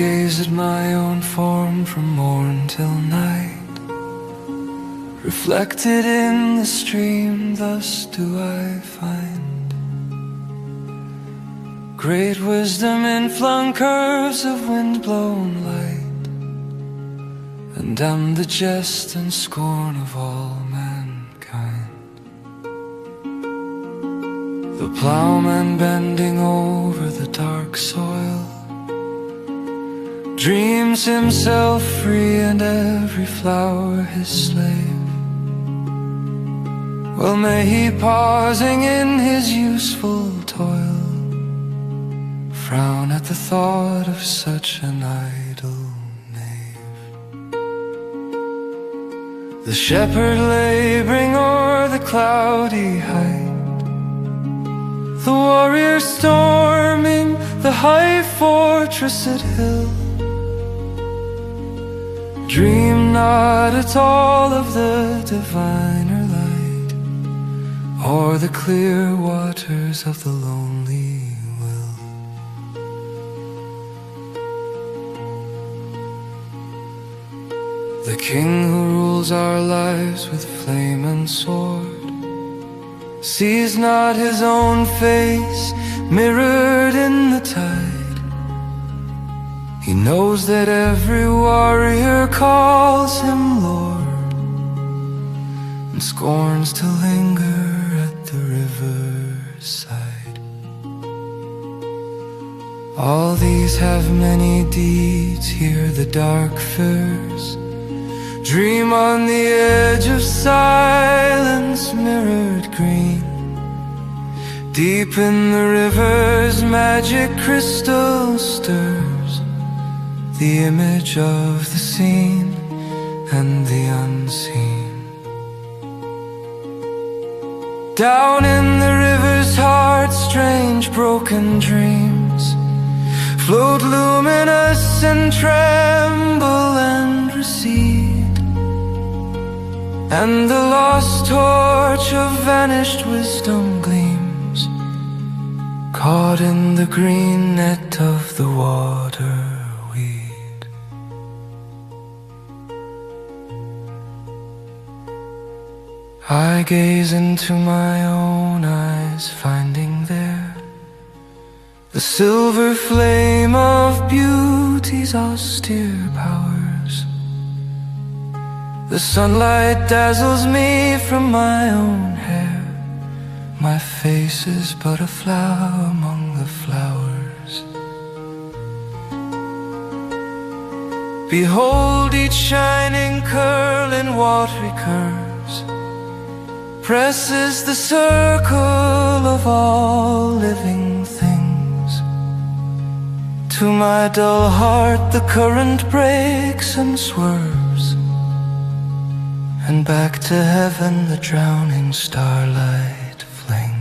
gaze at my own form from morn till night, reflected in the stream, thus do I find great wisdom in flung curves of wind-blown light, and am the jest and scorn of all mankind. The ploughman bending over the dark soil dreams himself free and every flower his slave. Well, may he, pausing in his useful toil, frown at the thought of such an idle knave. The shepherd labouring o'er the cloudy height, the warrior storming the high fortress at hill, dream not at all of the diviner light, or the clear waters of the lonely will. The king who rules our lives with flame and sword sees not his own face mirrored in the tide. He knows that every warrior calls him Lord, and scorns to linger at the riverside. All these have many deeds, hear the dark firs, dream on the edge of silence, mirrored green. Deep in the river's magic crystal stirs the image of the seen and the unseen. Down in the river's heart, strange broken dreams float luminous and tremble and recede, and the lost torch of vanished wisdom gleams, caught in the green net of the water. I gaze into my own eyes, finding there the silver flame of beauty's austere powers. The sunlight dazzles me from my own hair, my face is but a flower among the flowers. Behold each shining curl in watery curves presses the circle of all living things. To my dull heart the current breaks and swerves, and back to heaven the drowning starlight flings.